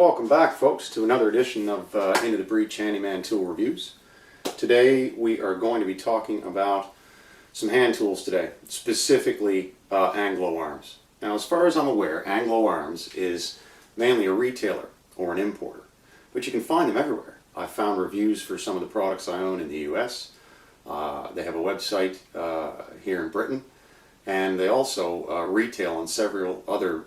welcome back, folks, to another edition of Into the Breach Handyman Tool Reviews. Today we are going to be talking about some hand tools today, specifically Anglo arms. Now, as far as I'm aware, Anglo arms is mainly a retailer or an importer, but you can find them everywhere. I've found reviews for some of the products I own in the US. They have a website here in Britain, and they also retail on several other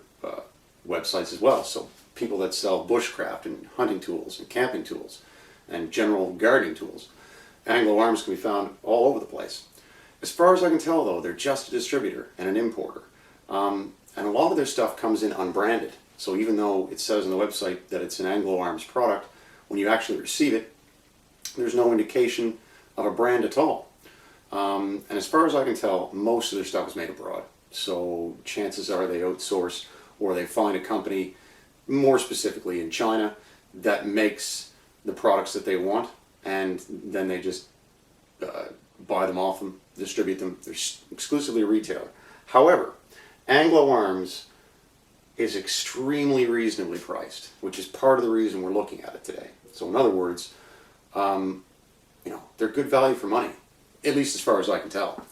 websites as well. So people that sell bushcraft and hunting tools and camping tools and general gardening tools. Anglo arms can be found all over the place. As far as I can tell, though, they're just a distributor and an importer. And a lot of their stuff comes in unbranded. So even though it says on the website that it's an Anglo arms product, when you actually receive it, there's no indication of a brand at all. And as far as I can tell, most of their stuff is made abroad. So chances are they outsource, or they find a company, more specifically in China, that makes the products that they want, and then they just buy them off them, distribute them. They're exclusively a retailer. However, Anglo arms is extremely reasonably priced, which is part of the reason we're looking at it today. So in other words, they're good value for money, at least as far as I can tell.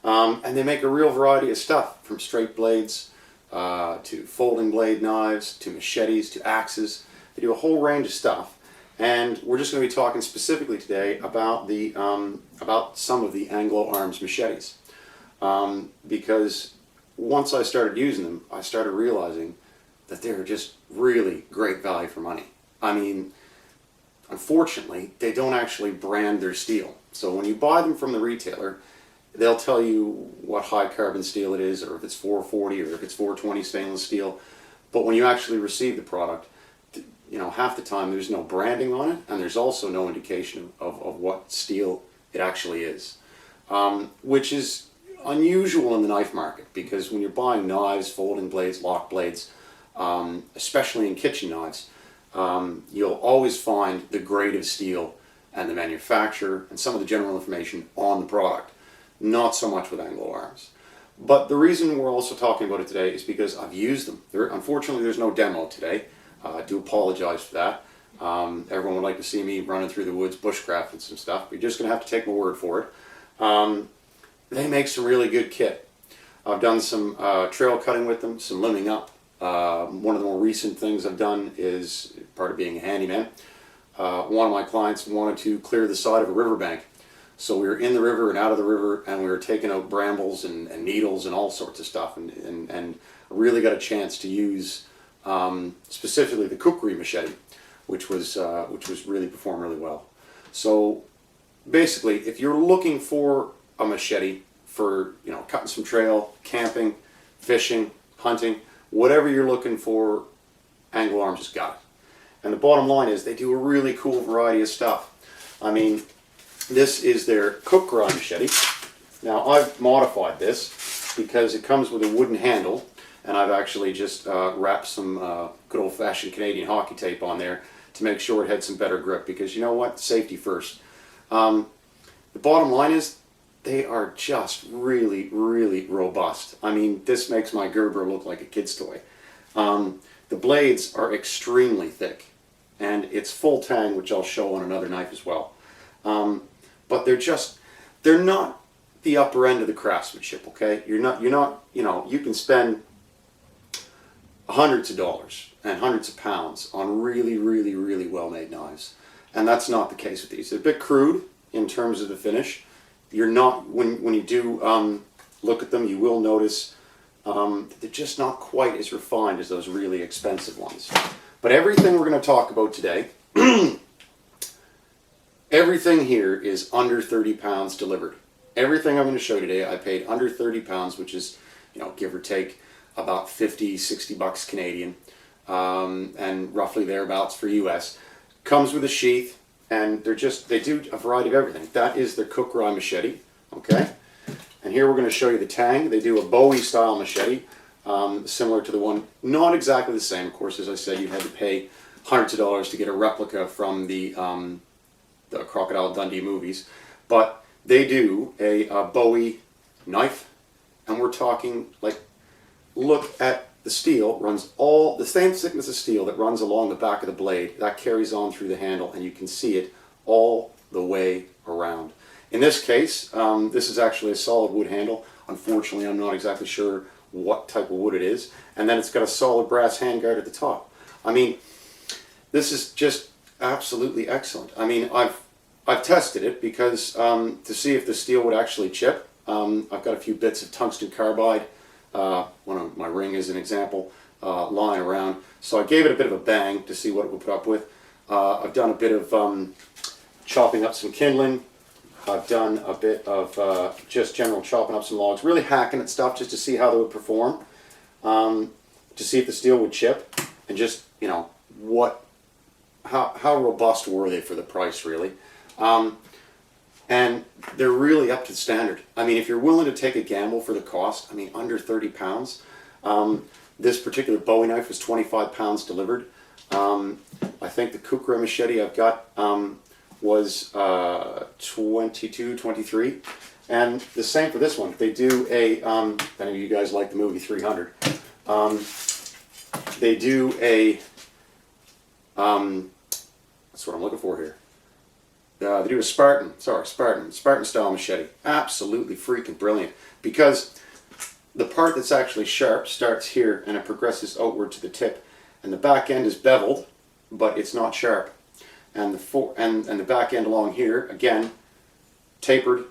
And they make a real variety of stuff, from straight blades to folding blade knives, to machetes, to axes. They do a whole range of stuff, and we're just going to be talking specifically today about the about some of the Anglo arms machetes, because once I started using them, I started realizing that they're just really great value for money. I mean, unfortunately, they don't actually brand their steel. So when you buy them from the retailer, they'll tell you what high carbon steel it is, or if it's 440 or if it's 420 stainless steel. But when you actually receive the product, half the time there's no branding on it, and there's also no indication of what steel it actually is, which is unusual in the knife market, because when you're buying knives, folding blades, lock blades, especially in kitchen knives, you'll always find the grade of steel and the manufacturer and some of the general information on the product. Not so much with Anglo arms. But the reason we're also talking about it today is because I've used them. Unfortunately, there's no demo today. I do apologize for that. Everyone would like to see me running through the woods bushcrafting some stuff, but you're just going to have to take my word for it. They make some really good kit. I've done some trail cutting with them, some limbing up. One of the more recent things I've done is, part of being a handyman, one of my clients wanted to clear the side of a riverbank. So we were in the river and out of the river, and we were taking out brambles and needles and all sorts of stuff, and really got a chance to use specifically the Kukri machete, which was really performed really well. So basically, if you're looking for a machete for cutting some trail, camping, fishing, hunting, whatever you're looking for, Anglo arms has got it. And the bottom line is they do a really cool variety of stuff. I mean, this is their Kukri machete. Now, I've modified this because it comes with a wooden handle, and I've actually just wrapped some good old-fashioned Canadian hockey tape on there to make sure it had some better grip, because you know what? Safety first. The bottom line is they are just really, really robust. I mean, this makes my Gerber look like a kid's toy. The blades are extremely thick, and it's full tang, which I'll show on another knife as well. But they're not the upper end of the craftsmanship, okay? You can spend hundreds of dollars and hundreds of pounds on really, really, really well-made knives. And that's not the case with these. They're a bit crude in terms of the finish. You're not, when you do look at them, you will notice that they're just not quite as refined as those really expensive ones. But everything we're going to talk about today, everything here is under 30 pounds delivered. Everything I'm going to show today, I paid under 30 pounds, which is, give or take about 50, 60 bucks Canadian, and roughly thereabouts for US. Comes with a sheath, and they do a variety of everything. That is their Kukri machete, okay? And here we're going to show you the tang. They do a Bowie style machete, similar to the one, not exactly the same. Of course, as I said, you had to pay hundreds of dollars to get a replica from the Crocodile Dundee movies, but they do a Bowie knife, and we're talking, like, look at the steel runs the same thickness of steel that runs along the back of the blade, that carries on through the handle, and you can see it all the way around. In this case, this is actually a solid wood handle. Unfortunately, I'm not exactly sure what type of wood it is. And then it's got a solid brass handguard at the top. I mean, this is just absolutely excellent. I mean, I've tested it because to see if the steel would actually chip. I've got a few bits of tungsten carbide, one of my ring is an example, lying around. So I gave it a bit of a bang to see what it would put up with. I've done a bit of chopping up some kindling. I've done a bit of just general chopping up some logs, really hacking at stuff just to see how they would perform, to see if the steel would chip, and just, you know, how robust were they for the price, really. And they're really up to standard. I mean, if you're willing to take a gamble for the cost, I mean, under 30 pounds. This particular Bowie knife was 25 pounds delivered. I think the Kukri machete I've got was 22, 23. And the same for this one. They do a, if any of you guys like the movie 300, they do a, that's what I'm looking for here. They do a Spartan style machete. Absolutely freaking brilliant. Because the part that's actually sharp starts here and it progresses outward to the tip. And the back end is beveled, but it's not sharp. And the back end along here, again, tapered,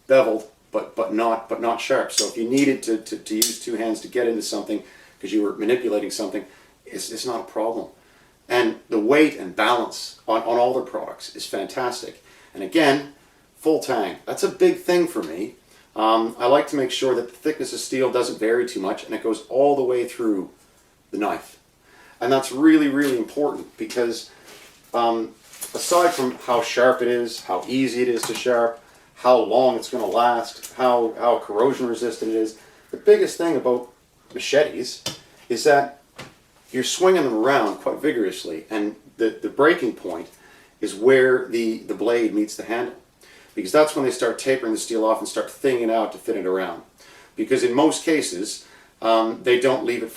beveled, but not sharp. So if you needed to use two hands to get into something because you were manipulating something, it's not a problem. And the weight and balance on all their products is fantastic. And again, full tang. That's a big thing for me. I like to make sure that the thickness of steel doesn't vary too much and it goes all the way through the knife. And that's really, really important because aside from how sharp it is, how easy it is to sharp, how long it's going to last, how corrosion resistant it is, the biggest thing about machetes is that you're swinging them around quite vigorously, and the breaking point is where the blade meets the handle, because that's when they start tapering the steel off and start thinning it out to fit it around. Because in most cases, they don't leave it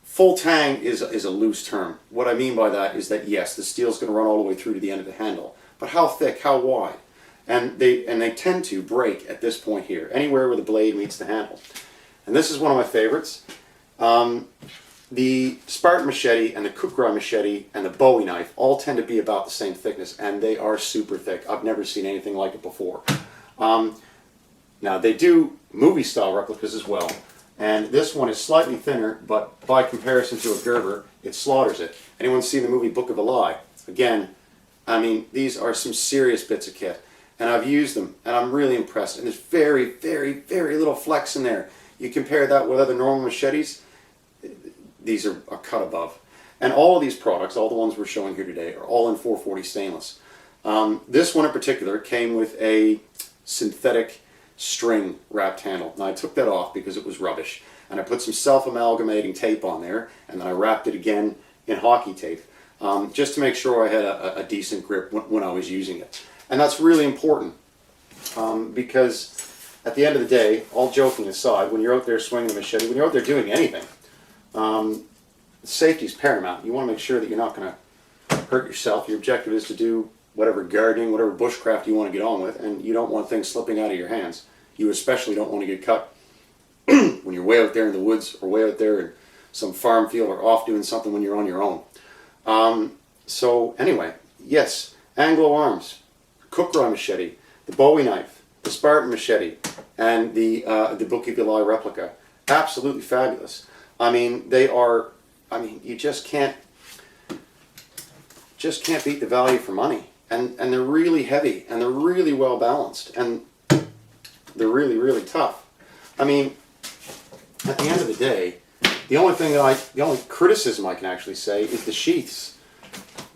full tang is a loose term. What I mean by that is that yes, the steel's going to run all the way through to the end of the handle, but how thick, how wide? And they tend to break at this point here, anywhere where the blade meets the handle. And this is one of my favorites. The Spartan machete and the Kukri machete and the Bowie knife all tend to be about the same thickness, and they are super thick. I've never seen anything like it before. Now they do movie style replicas as well, and this one is slightly thinner, but by comparison to a Gerber, it slaughters it. Anyone seen the movie Book of Eli? Again, I mean, these are some serious bits of kit, and I've used them, and I'm really impressed. And there's very, very, very little flex in there. You compare that with other normal machetes, these are a cut above. And all of these products, all the ones we're showing here today, are all in 440 stainless. This one in particular came with a synthetic string wrapped handle. Now I took that off because it was rubbish. And I put some self-amalgamating tape on there, and then I wrapped it again in hockey tape, just to make sure I had a decent grip when I was using it. And that's really important, because at the end of the day, all joking aside, when you're out there swinging a machete, when you're out there doing anything, safety is paramount. You want to make sure that you're not going to hurt yourself. Your objective is to do whatever gardening, whatever bushcraft you want to get on with, and you don't want things slipping out of your hands. You especially don't want to get cut when you're way out there in the woods or way out there in some farm field or off doing something when you're on your own. So anyway, yes, Anglo arms, Kukri machete, the Bowie knife, the Spartan machete, and the Book of Eli replica. Absolutely fabulous. I mean, they are, I mean, you just can't beat the value for money. And they're really heavy, and they're really well balanced, and they're really, really tough. I mean, at the end of the day, the only criticism I can actually say is the sheaths.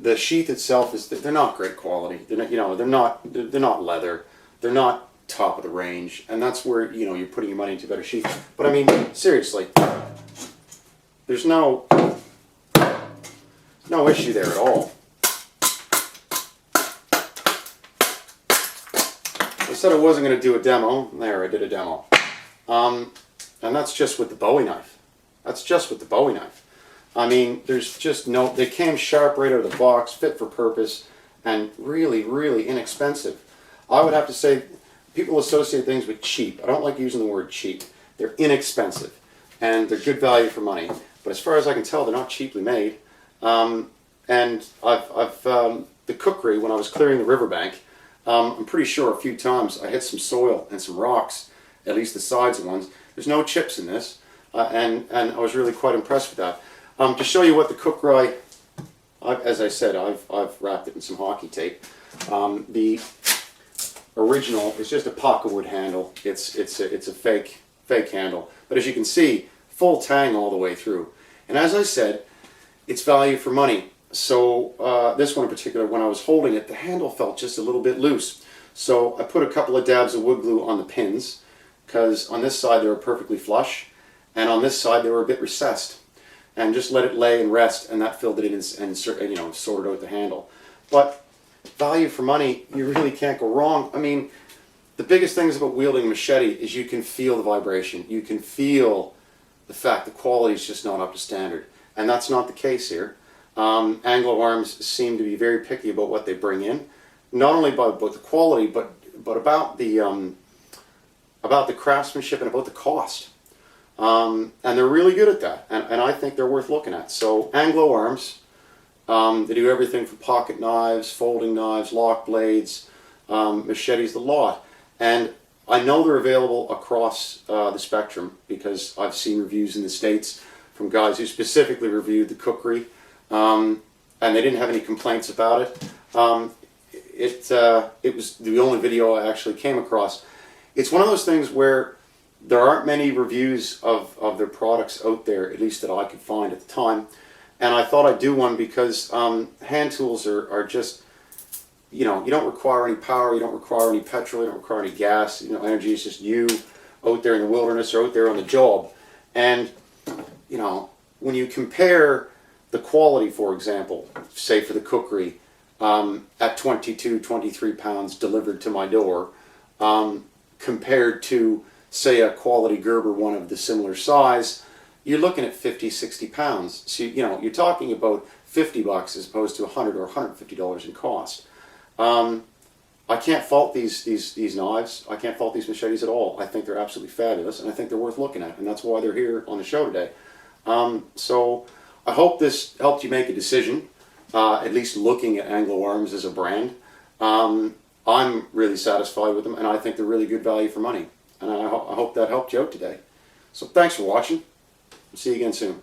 The sheath itself is, they're not great quality. They're not, you know, they're not leather. They're not top of the range, and that's where, you know, you're putting your money into better sheaths. But I mean, seriously, there's no issue there at all. I said I wasn't going to do a demo. There, I did a demo. And that's just with the Bowie knife. That's just with the Bowie knife. I mean, there's just no, they came sharp right out of the box, fit for purpose, and really, really inexpensive. I would have to say, people associate things with cheap. I don't like using the word cheap. They're inexpensive, and they're good value for money. But as far as I can tell, they're not cheaply made. And the Kukri, when I was clearing the riverbank, I'm pretty sure a few times I hit some soil and some rocks, at least the sides of ones. There's no chips in this, and I was really quite impressed with that. To show you what the Kukri, as I said, I've wrapped it in some hockey tape. The original is just a pocket wood handle. It's a fake handle, but as you can see, full tang all the way through. And as I said, it's value for money. So this one in particular, when I was holding it, the handle felt just a little bit loose. So I put a couple of dabs of wood glue on the pins, because on this side they were perfectly flush, and on this side they were a bit recessed. And just let it lay and rest, and that filled it in and sorted out the handle. But value for money, you really can't go wrong. I mean, the biggest things about wielding a machete is you can feel the vibration. You can feel the fact the quality is just not up to standard. And that's not the case here. Anglo Arms seem to be very picky about what they bring in, not only about the quality, but about the craftsmanship and about the cost. And they're really good at that, and I think they're worth looking at. So Anglo Arms, they do everything from pocket knives, folding knives, lock blades, machetes, the lot. And I know they're available across the spectrum, because I've seen reviews in the States from guys who specifically reviewed the Kukri, and they didn't have any complaints about it. It was the only video I actually came across. It's one of those things where there aren't many reviews of their products out there, at least that I could find at the time. And I thought I'd do one because hand tools are just, you don't require any power, you don't require any petrol, you don't require any gas, energy. It's just you out there in the wilderness or out there on the job. And, when you compare the quality, for example, say for the Kukri, at 22, 23 pounds delivered to my door, compared to, say, a quality Gerber one of the similar size, you're looking at 50, 60 pounds. So, you're talking about $50 as opposed to $100 or $150 in cost. I can't fault these knives. I can't fault these machetes at all. I think they're absolutely fabulous, and I think they're worth looking at, and that's why they're here on the show today. So I hope this helped you make a decision, at least looking at Anglo Arms as a brand. I'm really satisfied with them, and I think they're really good value for money. And I hope that helped you out today. So thanks for watching. See you again soon.